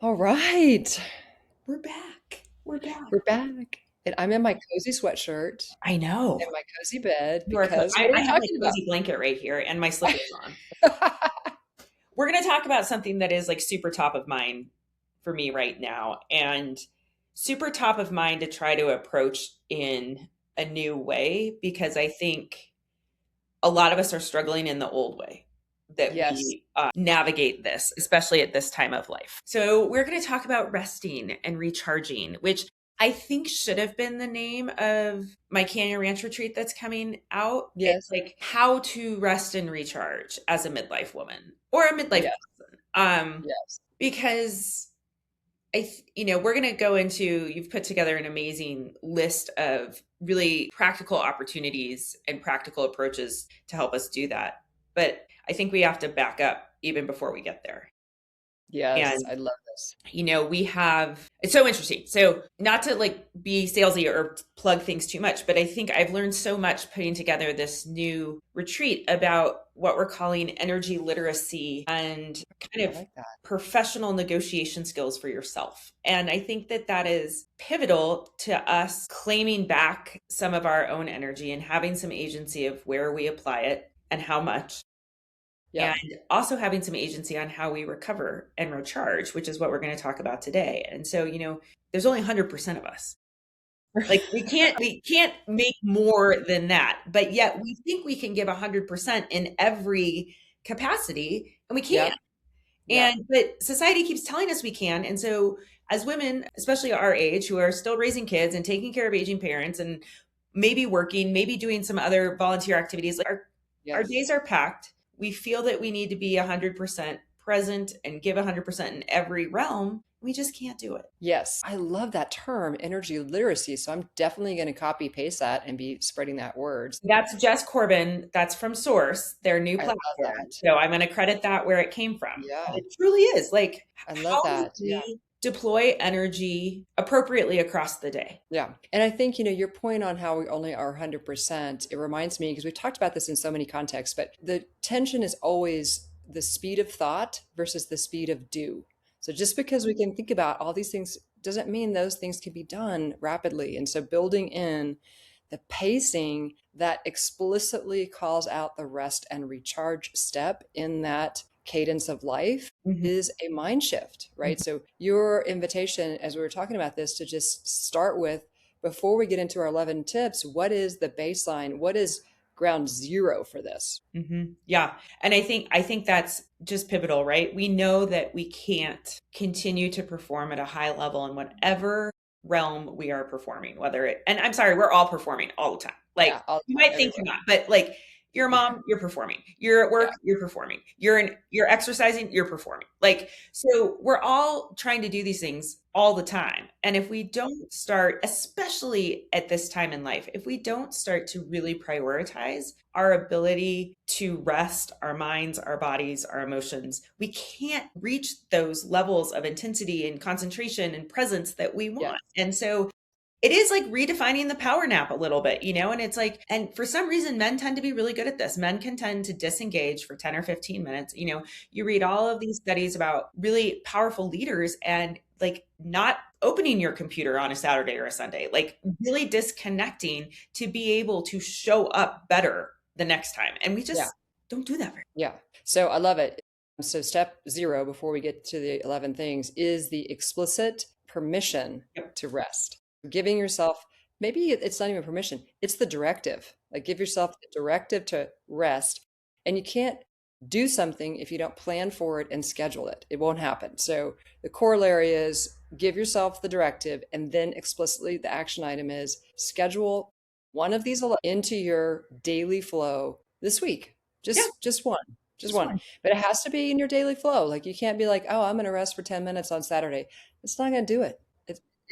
All right. We're back. We're back. We're back. And I'm in my cozy sweatshirt I and know. my cozy bed You are because what are I we have my talking cozy blanket right here and my slippers on. We're going to talk about something that is like super top of mind for me right now and super top of mind to try to approach in a new way because I think a lot of us are struggling in the old way that Yes. we navigate this, especially at this time of life. So, we're going to talk about resting and recharging, which I think should have been the name of my Canyon Ranch retreat that's coming out. It's Yes. like how to rest and recharge as a midlife woman or a midlife Yes. person. Yes. Because we're going to go into, you've put together an amazing list of really practical opportunities and practical approaches to help us do that. But I think we have to back up even before we get there. Yes. And I love this. we have, it's so interesting. So, not to like be salesy or plug things too much, but I think I've learned so much putting together this new retreat about what we're calling energy literacy and kind I of like that. professional negotiation skills for yourself. And I think that that is pivotal to us claiming back some of our own energy and having some agency of where we apply it and how much, and Yep. also having some agency on how we recover and recharge, which is what we're going to talk about today. And so, there's only 100% of us. Like we can't make more than that, but yet we think we can give 100% in every capacity, and we can't. Yep. Yep. And but society keeps telling us we can. And so as women, especially our age, who are still raising kids and taking care of aging parents and maybe working, maybe doing some other volunteer activities, like our Yes. days are packed. We feel that we need to be 100% present and give 100% in every realm. We just can't do it. Yes. I love that term, energy literacy. So I'm definitely going to copy paste that and be spreading that word. That's Jess Corbin. That's from Source, their new I love platform. that. So I'm going to credit that where it came from. Yeah. But it truly is like, I love how do that. Yeah. we deploy energy appropriately across the day? Yeah. And I think, your point on how we only are 100%, it reminds me because we've talked about this in so many contexts, but the tension is always the speed of thought versus the speed of do. So just because we can think about all these things doesn't mean those things can be done rapidly. And so building in the pacing that explicitly calls out the rest and recharge step in that cadence of life Mhm. is a mind shift, right? So your invitation, as we were talking about this, to just start with, before we get into our 11 tips, what is the baseline? What is ground zero for this? Yeah. And I think that's just pivotal, right? We know that we can't continue to perform at a high level in whatever realm we are performing, whether it, and I'm sorry, we're all performing all the time. Like, Yeah, all you the time, might think you're everywhere. not, but like you're a Yeah, mom, you're performing. You're at yeah, work, you're performing. You're exercising, you're performing. Like, so we're all trying to do these things all the time. And if we don't start, especially at this time in life, if we don't start to really prioritize our ability to rest our minds, our bodies, our emotions, we can't reach those levels of intensity and concentration and presence that we yeah, want. And so it is like redefining the power nap a little bit, and it's like, and for some reason, men tend to be really good at this. Men can tend to disengage for 10 or 15 minutes. You read all of these studies about really powerful leaders and like not opening your computer on a Saturday or a Sunday, like really disconnecting to be able to show up better the next time. And we yeah, just don't do that very yeah. So I love it. So step zero before we get to the 11 things is the explicit permission Yep. to rest. Giving yourself, maybe it's not even permission, it's the directive. Like give yourself the directive to rest. And you can't do something if you don't plan for it and schedule it. It won't happen. So the corollary is give yourself the directive, and then explicitly the action item is schedule one of these into your daily flow this week. Yeah, Just one. Just just one. one. But it has to be in your daily flow. Like you can't be like, "Oh, I'm going to rest for 10 minutes on Saturday." It's not going to do it.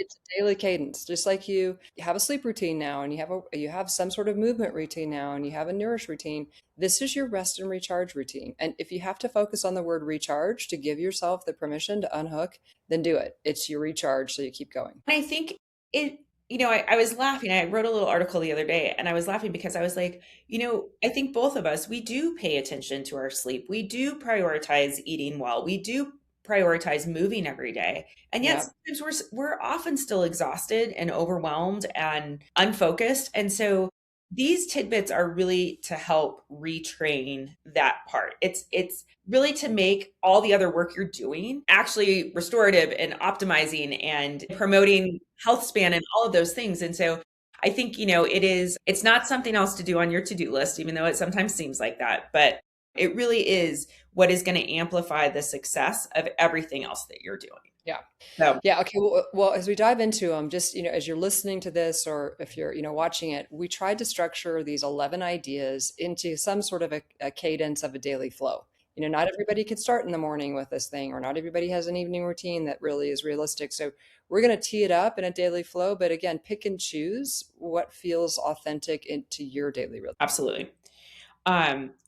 It's a daily cadence. Just like you have a sleep routine now, and you have some sort of movement routine now, and you have a nourish routine. This is your rest and recharge routine. And if you have to focus on the word recharge to give yourself the permission to unhook, then do it. It's your recharge, so you keep going. And I think it, I was laughing. I wrote a little article the other day and I was laughing because I was like, I think both of us, we do pay attention to our sleep. We do prioritize eating well. We do prioritize moving every day. And yet Yeah. sometimes we're often still exhausted and overwhelmed and unfocused. And so these tidbits are really to help retrain that part. It's really to make all the other work you're doing actually restorative and optimizing and promoting health span and all of those things. And so I think, it's not something else to do on your to-do list, even though it sometimes seems like that, but it really is what is going to amplify the success of everything else that you're doing. Yeah. So Yeah. Okay. Well, as we dive into them, just, as you're listening to this or if you're, watching it, we tried to structure these 11 ideas into some sort of a cadence of a daily flow. Not everybody could start in the morning with this thing, or not everybody has an evening routine that really is realistic. So we're going to tee it up in a daily flow, but again, pick and choose what feels authentic into your daily rhythm. absolutely.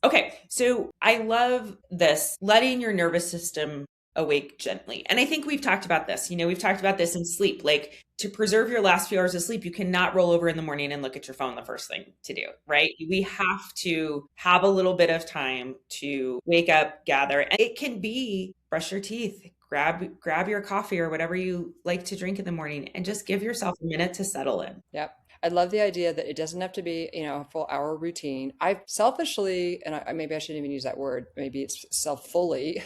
Okay, so I love this letting your nervous system awake gently. And I think we've talked about this. We've talked about this in sleep. Like to preserve your last few hours of sleep, you cannot roll over in the morning and look at your phone the first thing to do, right? We have to have a little bit of time to wake up, gather. And it can be brush your teeth, grab your coffee or whatever you like to drink in the morning and just give yourself a minute to settle in. Yep. I love the idea that it doesn't have to be, a full hour routine. I selfishly, and maybe I shouldn't even use that word, maybe it's self-fully,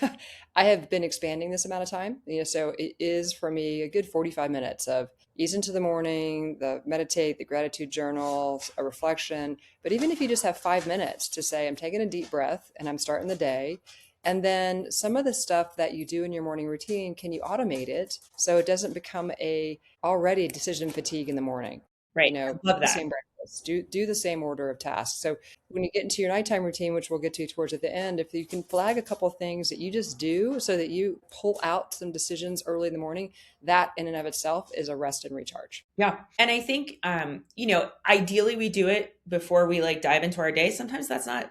I have been expanding this amount of time. So it is for me a good 45 minutes of ease into the morning, the meditate, the gratitude journal, a reflection. But even if you just have 5 minutes to say, I'm taking a deep breath and I'm starting the day. And then some of the stuff that you do in your morning routine, can you automate it so it doesn't become a already decision fatigue in the morning? Right. I Eat love the that. same breakfast, do the same order of tasks. So when you get into your nighttime routine, which we'll get to towards at the end, if you can flag a couple of things that you just do so that you pull out some decisions early in the morning, that in and of itself is a rest and recharge. Yeah. And I think ideally we do it before we like dive into our day. Sometimes that's not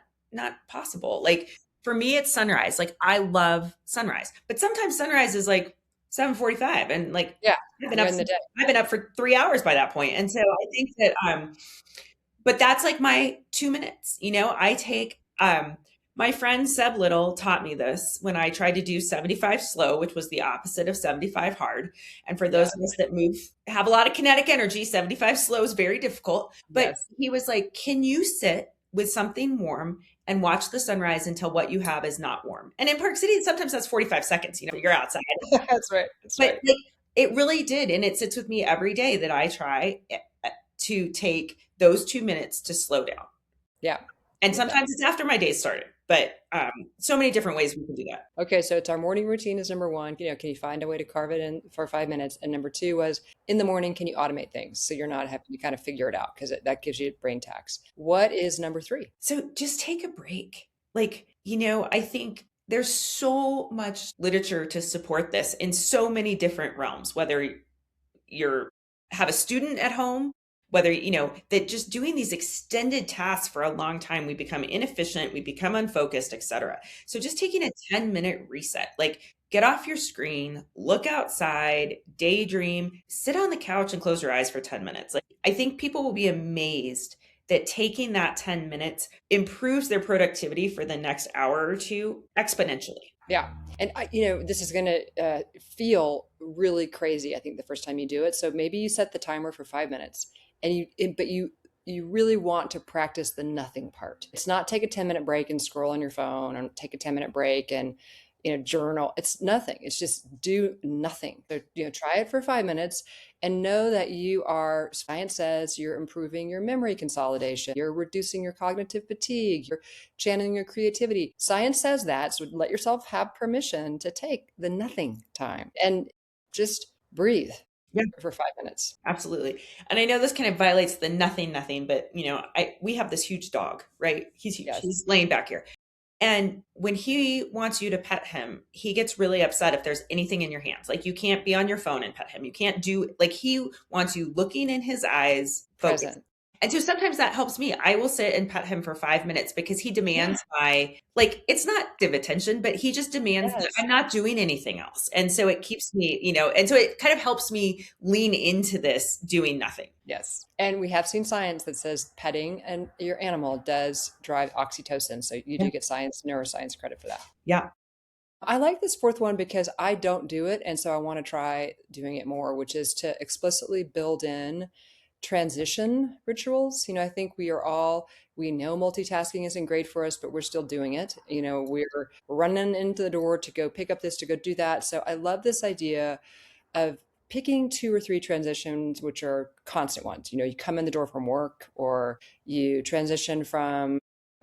possible. Like for me it's sunrise. Like I love sunrise. But sometimes sunrise is like 7:45 and like Yeah, I've been you're up in the since, day. I've been up for 3 hours by that point. And so I think that but that's like my 2 minutes. I take my friend Seb Little taught me this when I tried to do 75 slow, which was the opposite of 75 hard. And for Yeah. those of us that have a lot of kinetic energy, 75 slow is very difficult. But Yes. he was like, can you sit with something warm and watch the sunrise until what you have is not warm? And in Park City, sometimes that's 45 seconds, you're outside. That's right. That's But right. like it really did. And it sits with me every day that I try to take those 2 minutes to slow down. Yeah. And Yeah. sometimes it's after my day started, but so many different ways we can do that. Okay, so it's our morning routine is number one. Can you find a way to carve it in for 5 minutes? And number two was in the morning, can you automate things so you're not having to kind of figure it out because that gives you brain tax. What is number three? So just take a break. Like, I think there's so much literature to support this in so many different realms, whether you're have a student at home, whether that just doing these extended tasks for a long time, we become inefficient, we become unfocused, etc. So just taking a 10-minute reset, like get off your screen, look outside, daydream, sit on the couch and close your eyes for 10 minutes. Like I think people will be amazed that taking that 10 minutes improves their productivity for the next hour or two exponentially. Yeah. And this is going to feel really crazy, I think, the first time you do it. So maybe you set the timer for 5 minutes but you really want to practice the nothing part. It's not take a 10-minute break and scroll on your phone or take a 10-minute break and journal. It's nothing. It's just do nothing. So, try it for 5 minutes and know that science says you're improving your memory consolidation. You're reducing your cognitive fatigue. You're channeling your creativity. Science says that. So let yourself have permission to take the nothing time and just breathe Yeah, for 5 minutes. absolutely. And I know this kind of violates the nothing, but we have this huge dog, right? He's huge. Yes. He's laying back here. And when he wants you to pet him, he gets really upset if there's anything in your hands. Like you can't be on your phone and pet him. You can't like he wants you looking in his eyes, focused. Present. And so sometimes that helps me. I will sit and pet him for 5 minutes because he Yeah. demands like, it's not active attention, but he just demands that Yes. I'm not doing anything else. And so it keeps me, and so it kind of helps me lean into this doing nothing. Yes. And we have seen science that says petting and your animal does drive oxytocin. So you Yeah. do get neuroscience credit for that. Yeah. I like this fourth one because I don't do it. And so I want to try doing it more, which is to explicitly build in transition rituals. I think we know multitasking isn't great for us, but we're still doing it. We're running into the door to go pick up this, to go do that. So I love this idea of picking two or three transitions, which are constant ones. You come in the door from work, or you transition from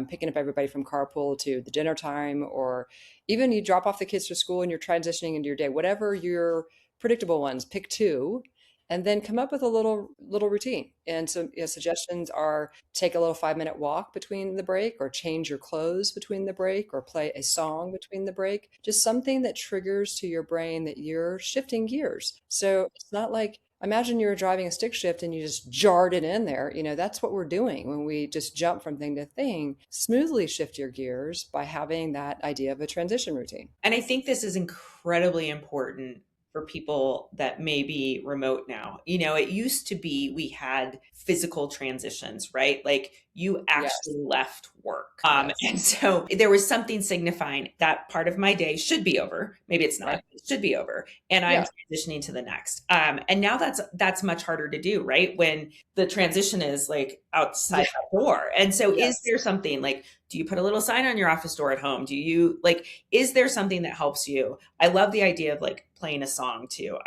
picking up everybody from carpool to the dinner time, or even you drop off the kids to school and you're transitioning into your day. Whatever your predictable ones, pick two and then come up with a little routine. And so suggestions are take a little 5-minute walk between the break, or change your clothes between the break, or play a song between the break. Just something that triggers to your brain that you're shifting gears. So it's not like, imagine you're driving a stick shift and you just jarred it in there. That's what we're doing when we just jump from thing to thing. Smoothly shift your gears by having that idea of a transition routine. And I think this is incredibly important for people that may be remote now. It used to be we had physical transitions, right? Like you Yes. actually left work. Yes. And so there was something signifying that part of my day should be over. Maybe it's not, Right. it should be over. And I'm Yeah. transitioning to the next. And now that's much harder to do, right? When the transition is like outside Yeah. that door. And so is Yes. there something like, do you put a little sign on your office door at home? Do you like, is there something that helps you? I love the idea of like playing a song too.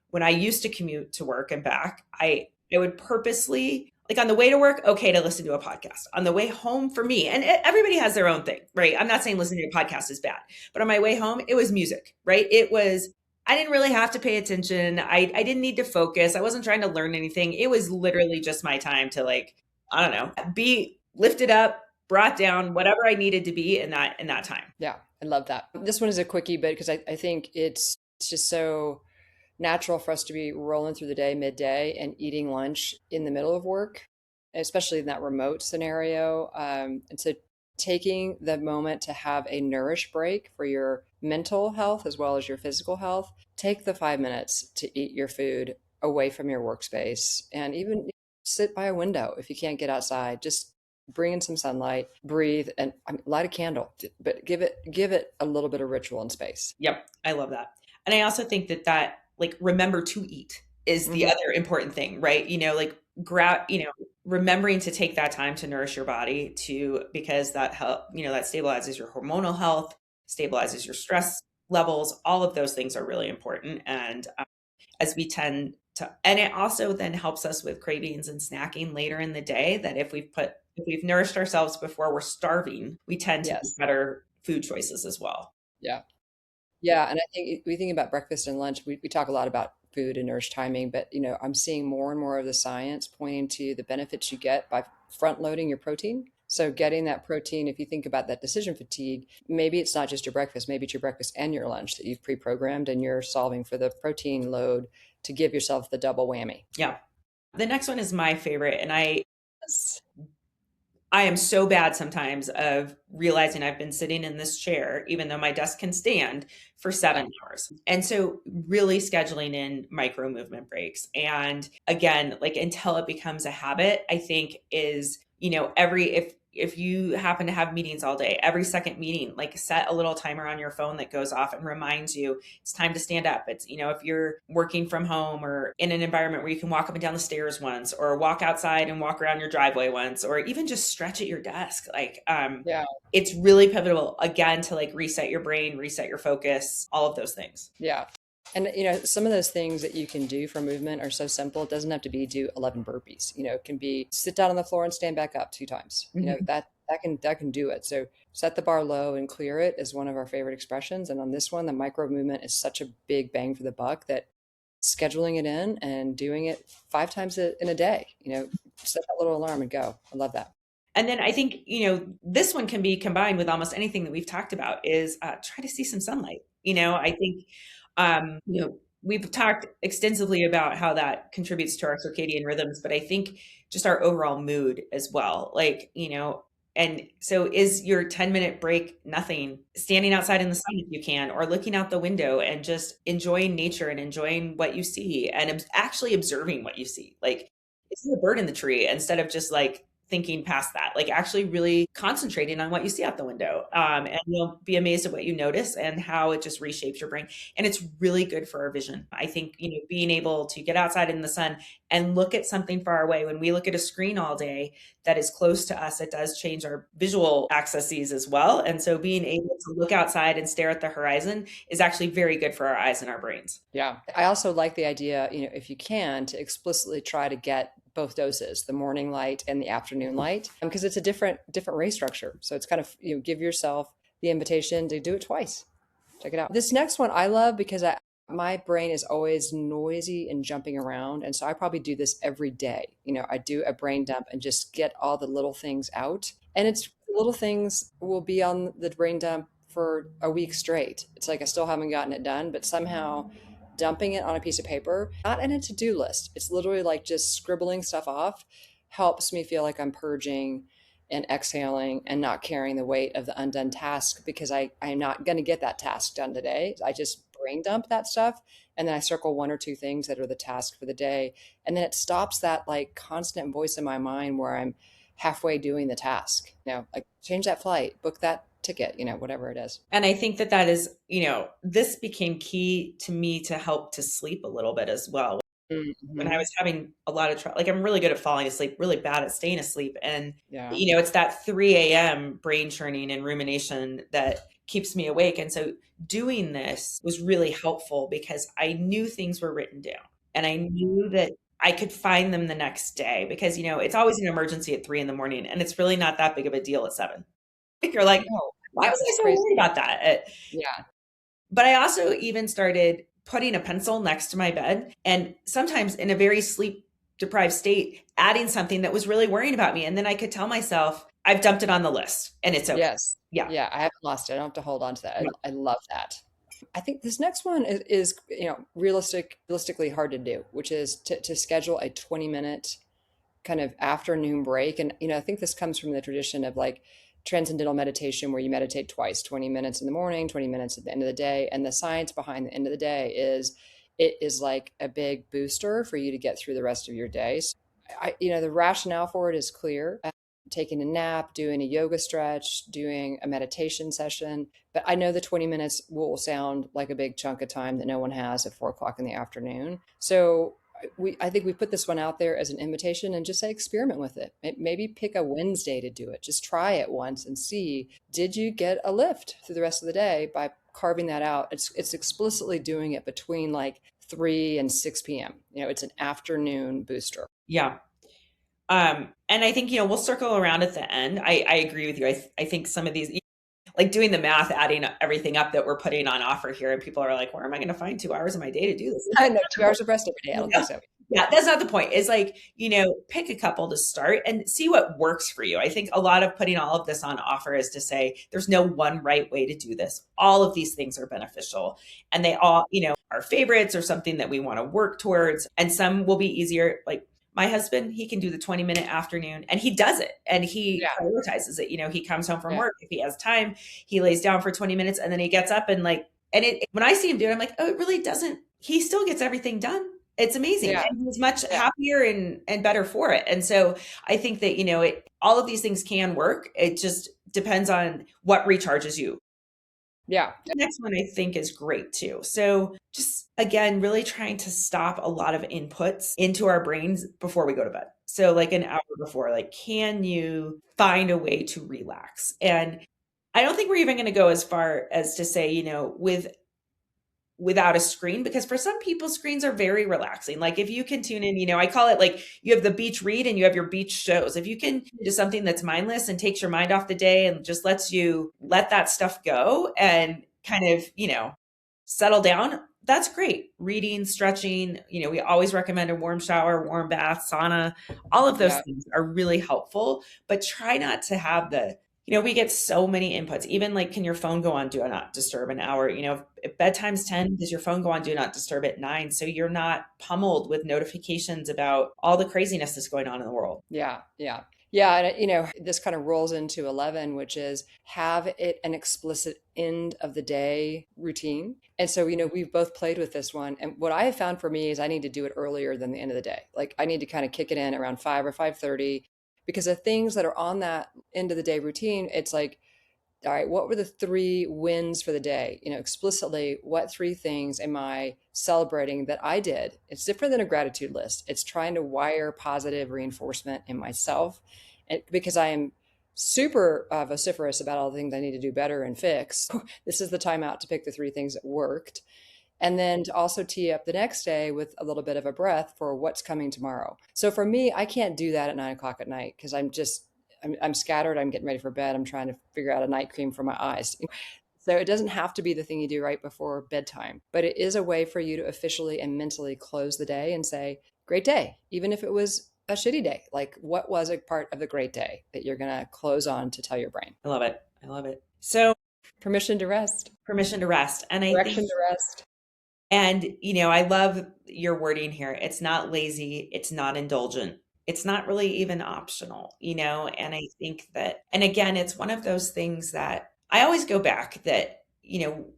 When I used to commute to work and back, I would purposely, like on the way to work, okay, to listen to a podcast. On the way home for me, and everybody has their own thing, right? I'm not saying listening to a podcast is bad, but on my way home, it was music, right? I didn't really have to pay attention. I didn't need to focus. I wasn't trying to learn anything. It was literally just my time to like, I don't know, be lifted up, brought down, whatever I needed to be in that time. Yeah. I love that. This one is a quickie, but because I think it's just so natural for us to be rolling through the day midday and eating lunch in the middle of work, especially in that remote scenario. And so taking the moment to have a nourish break for your mental health as well as your physical health, take the 5 minutes to eat your food away from your workspace, and even sit by a window if you can't get outside. Just bring in some sunlight, breathe, and light a candle, but give it a little bit of ritual and space. Yep, I love that. And I also think that like remember to eat is the Mhm. other important thing, right? Like remembering to take that time to nourish your body to because that help, that stabilizes your hormonal health, stabilizes your stress levels. All of those things are really important. And as we tend to, and it also then helps us with cravings and snacking later in the day. That if we've nourished ourselves before we're starving, we tend to make Yes. better food choices as well. Yeah. Yeah, and I think we think about breakfast and lunch. We talk a lot about food and nourish timing, but I'm seeing more and more of the science pointing to the benefits you get by front loading your protein. So getting that protein, if you think about that decision fatigue, maybe it's not just your breakfast, maybe it's your breakfast and your lunch that you've pre-programmed and you're solving for the protein load to give yourself the double whammy. Yeah. The next one is my favorite, and Yes. I am so bad sometimes of realizing I've been sitting in this chair, even though my desk can stand for Yeah. 7 hours. And so really scheduling in micro movement breaks. And again, like until it becomes a habit, I think is, if you happen to have meetings all day, every second meeting, like set a little timer on your phone that goes off and reminds you it's time to stand up. It's, if you're working from home or in an environment where you can walk up and down the stairs once, or walk outside and walk around your driveway once, or even just stretch at your desk. Like, Yeah. it's really pivotal again to like reset your brain, reset your focus, all of those things. Yeah. And some of those things that you can do for movement are so simple. It doesn't have to be do 11 burpees. It can be sit down on the floor and stand back up 2 times. Mhm. That can do it. So set the bar low and clear it is one of our favorite expressions. And on this one, the micro movement is such a big bang for the buck that scheduling it in and doing it 5 times in a day, set that little alarm and go. I love that. And then I think, this one can be combined with almost anything that we've talked about is try to see some sunlight. I think, we've talked extensively about how that contributes to our circadian rhythms, but I think just our overall mood as well. Like, and so is your 10-minute break nothing? Standing outside in the sun if you can, or looking out the window and just enjoying nature and enjoying what you see and actually observing what you see. Like, is there a bird in the tree instead of just like thinking past that, like actually really concentrating on what you see out the window. And you'll be amazed at what you notice and how it just reshapes your brain. And it's really good for our vision. I think, being able to get outside in the sun and look at something far away. When we look at a screen all day that is close to us, it does change our visual accesses as well. And so being able to look outside and stare at the horizon is actually very good for our eyes and our brains. Yeah. I also like the idea, if you can, to explicitly try to get both doses, the morning light and the afternoon light, because it's a different ray structure. So it's kind of, give yourself the invitation to do it twice. Check it out. This next one I love because my brain is always noisy and jumping around. And so I probably do this every day. I do a brain dump and just get all the little things out. And it's little things will be on the brain dump for a week straight. It's like I still haven't gotten it done, but somehow dumping it on a piece of paper, not in a to-do list. It's literally like just scribbling stuff off helps me feel like I'm purging and exhaling and not carrying the weight of the undone task because I'm not going to get that task done today. I just brain dump that stuff and then I circle one or two things that are the task for the day. And then it stops that like constant voice in my mind where I'm halfway doing the task. Like change that flight, book that ticket, whatever it is. And I think that is, this became key to me to help to sleep a little bit as well. When I Mm-hmm. was having a lot of trouble, like I'm really good at falling asleep, really bad at staying asleep. And, Yeah. it's that 3 a.m. brain churning and rumination that keeps me awake. And so doing this was really helpful because I knew things were written down and I knew that I could find them the next day because, it's always an emergency at 3 in the morning and it's really not that big of a deal at 7. You're like, No, why was I it's so crazy. worried about that? Yeah. But I also even started putting a pencil next to my bed and sometimes in a very sleep deprived state, adding something that was really worrying about me. And then I could tell myself, I've dumped it on the list and it's okay. Yes. Yeah. Yeah. I haven't lost it. I don't have to hold on to that. Yeah. I love that. I think this next one is realistically hard to do, which is to schedule a 20-minute kind of afternoon break. And, I think this comes from the tradition of like transcendental meditation where you meditate twice, 20 minutes in the morning, 20 minutes at the end of the day. And the science behind the end of the day is it is like a big booster for you to get through the rest of your day. So the rationale for it is clear. Taking a nap, doing a yoga stretch, doing a meditation session. But I know the 20 minutes will sound like a big chunk of time that no one has at 4 o'clock in the afternoon. So I think we put this one out there as an invitation and just say experiment with it. Maybe pick a Wednesday to do it. Just try it once and see, did you get a lift through the rest of the day by carving that out? It's explicitly doing it between like 3 and 6 p.m. It's an afternoon booster. Yeah. And I think, we'll circle around at the end. I agree with you. I think some of these, like doing the math, adding everything up that we're putting on offer here, and people are like, where am I going to find 2 hours of my day to do this? I know 2 hours of rest every day. I don't think so. Yeah, that's not the point. It's like, pick a couple to start and see what works for you. I think a lot of putting all of this on offer is to say there's no one right way to do this. All of these things are beneficial and they all, are favorites or something that we want to work towards. And some will be easier. Like my husband, he can do the 20-minute afternoon and he does it and he Yeah. prioritizes it. He comes home from Yeah. work. If he has time, he lays down for 20 minutes and then he gets up and when I see him do it, I'm like, oh, it really doesn't, he still gets everything done. It's amazing. Yeah. And he's much Yeah. happier and better for it. And so I think that, all of these things can work. It just depends on what recharges you. Yeah. The next one I think is great too. So just again, really trying to stop a lot of inputs into our brains before we go to bed. So like an hour before, like, can you find a way to relax? And I don't think we're even going to go as far as to say, without a screen, because for some people screens are very relaxing. Like if you can tune in, I call it like you have the beach read and you have your beach shows. If you can do something that's mindless and takes your mind off the day and just lets you let that stuff go and kind of, settle down, that's great. Reading, stretching, we always recommend a warm shower, warm bath, sauna. All of those Yeah. things are really helpful, but try not to have we get so many inputs. Even like, can your phone go on do not disturb an hour? If bedtime's 10, does your phone go on do not disturb at 9? So you're not pummeled with notifications about all the craziness that's going on in the world. Yeah. Yeah. Yeah. And, this kind of rolls into 11, which is have it an explicit end of the day routine. And so, we've both played with this one. And what I have found for me is I need to do it earlier than the end of the day. Like I need to kind of kick it in around 5 or 5:30 because the things that are on that end of the day routine, it's like, all right, what were the 3 wins for the day? Explicitly, what 3 things am I celebrating that I did? It's different than a gratitude list. It's trying to wire positive reinforcement in myself. And because I am super vociferous about all the things I need to do better and fix, this is the time out to pick the 3 things that worked. And then to also tee up the next day with a little bit of a breath for what's coming tomorrow. So for me, I can't do that at 9 o'clock at night because I'm scattered. I'm getting ready for bed. I'm trying to figure out a night cream for my eyes. So it doesn't have to be the thing you do right before bedtime, but it is a way for you to officially and mentally close the day and say, great day, even if it was a shitty day. Like, what was a part of the great day that you're going to close on to tell your brain? I love it. I love it. So Permission to rest, permission to rest. And I think, direction to rest. and I love your wording here. It's not lazy. It's not indulgent. It's not really even optional, and I think that, and again, it's one of those things that I always go back that,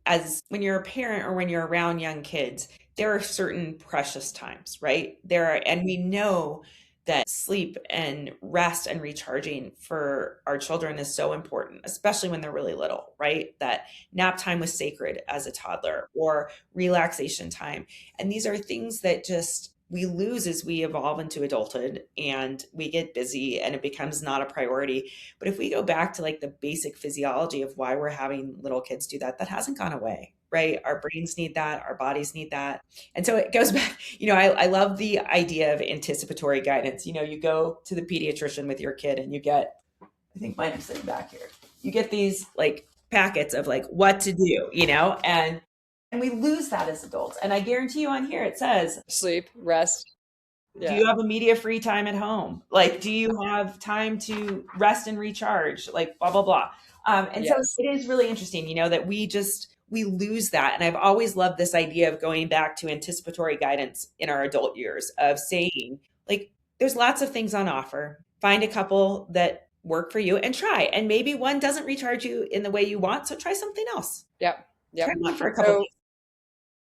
as when you're a parent or when you're around young kids, there are certain precious times, right? And we know that sleep and rest and recharging for our children is so important, especially when they're really little, right? That nap time was sacred as a toddler, or relaxation time. And these are things that just we lose as we evolve into adulthood and we get busy and it becomes not a priority. But if we go back to like the basic physiology of why we're having little kids do that, that hasn't gone away, right? Our brains need that, our bodies need that. And so it goes back, I love the idea of anticipatory guidance. You go to the pediatrician with your kid and you get, I think mine is sitting back here. You get these like packets of like what to do, and we lose that as adults. And I guarantee you on here it says, Sleep, rest. do Yeah. you have a media free time at home? Like, do you have time to rest and recharge? Like, blah, blah, blah. And so Yes. it is really interesting, that we lose that. And I've always loved this idea of going back to anticipatory guidance in our adult years of saying, like, there's lots of things on offer. Find a couple that work for you and try. And maybe one doesn't recharge you in the way you want. So try something else. Yep. Try Yep. one for a couple So days.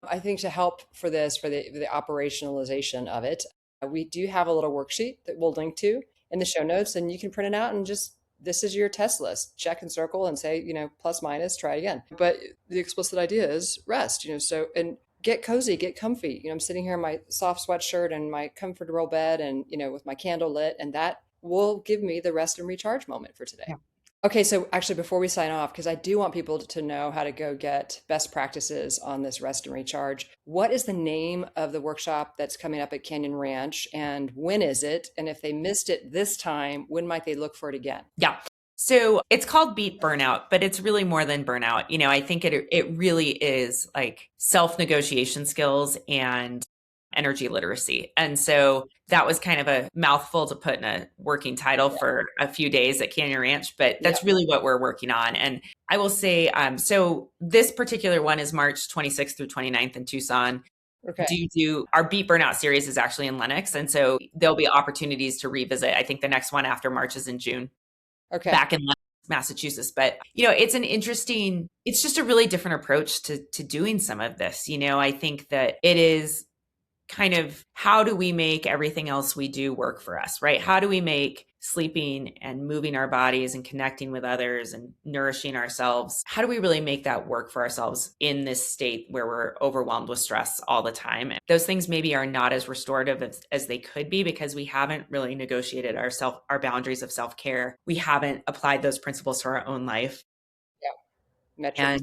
I think to help for this, for the operationalization of it, we do have a little worksheet that we'll link to in the show notes, and you can print it out and just, this is your test list. Check and circle and say, plus minus, try again. But the explicit idea is rest, so, and get cozy, get comfy. I'm sitting here in my soft sweatshirt and my comfortable bed and, with my candle lit, and that will give me the rest and recharge moment for today. Yeah. Okay, so actually, before we sign off, because I do want people to know how to go get best practices on this rest and recharge, what is the name of the workshop that's coming up at Canyon Ranch, and when is it? And if they missed it this time, when might they look for it again? Yeah. So it's called Beat Burnout, but it's really more than burnout. I think it really is like self-negotiation skills and energy literacy. And so that was kind of a mouthful to put in a working title for a few days at Canyon Ranch, but that's really what we're working on. And I will say, so this particular one is March 26th through 29th in Tucson. Okay. Our Beat Burnout series is actually in Lenox. And so there'll be opportunities to revisit. I think the next one after March is in June. Okay. Back in Massachusetts. But, it's just a really different approach to doing some of this. I think that it is kind of, how do we make everything else we do work for us, right? How do we make sleeping and moving our bodies and connecting with others and nourishing ourselves? How do we really make that work for ourselves in this state where we're overwhelmed with stress all the time? And those things maybe are not as restorative as they could be because we haven't really negotiated our boundaries of self-care. We haven't applied those principles to our own life. Metrics.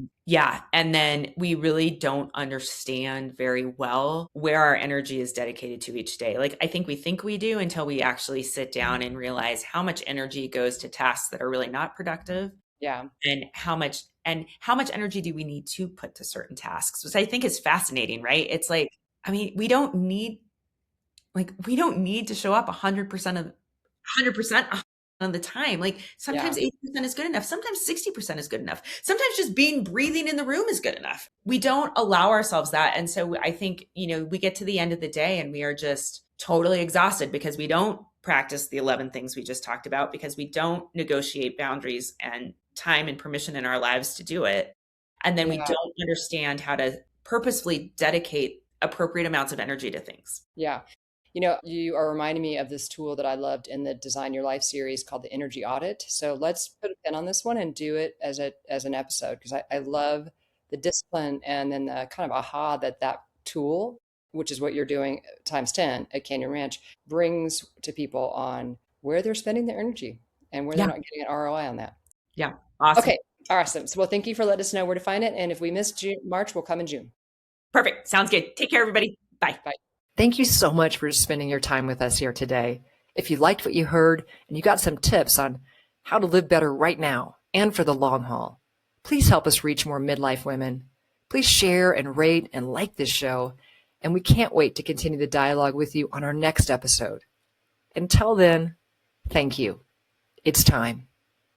And then we really don't understand very well where our energy is dedicated to each day. Like, I think we do until we actually sit down and realize how much energy goes to tasks that are really not productive. Yeah. And how much energy do we need to put to certain tasks, which I think is fascinating, right? It's like, we don't need to show up 100% of the time. Like, sometimes 80% is good enough. Sometimes 60% is good enough. Sometimes just breathing in the room is good enough. We don't allow ourselves that. And so I think, we get to the end of the day and we are just totally exhausted because we don't practice the 11 things we just talked about, because we don't negotiate boundaries and time and permission in our lives to do it. And then we don't understand how to purposefully dedicate appropriate amounts of energy to things. Yeah. You are reminding me of this tool that I loved in the Design Your Life series called the Energy Audit. So let's put a pin on this one and do it as an episode, because I love the discipline and then the kind of aha that tool, which is what you're doing times 10 at Canyon Ranch, brings to people on where they're spending their energy and where they're Yeah. not getting an ROI on that. Yeah. Awesome. Okay, awesome. So, well, thank you for letting us know where to find it. And if we miss March, we'll come in June. Perfect. Sounds good. Take care, everybody. Bye. Bye. Thank you so much for spending your time with us here today. If you liked what you heard and you got some tips on how to live better right now and for the long haul, please help us reach more midlife women. Please share and rate and like this show. And we can't wait to continue the dialogue with you on our next episode. Until then, thank you. It's time.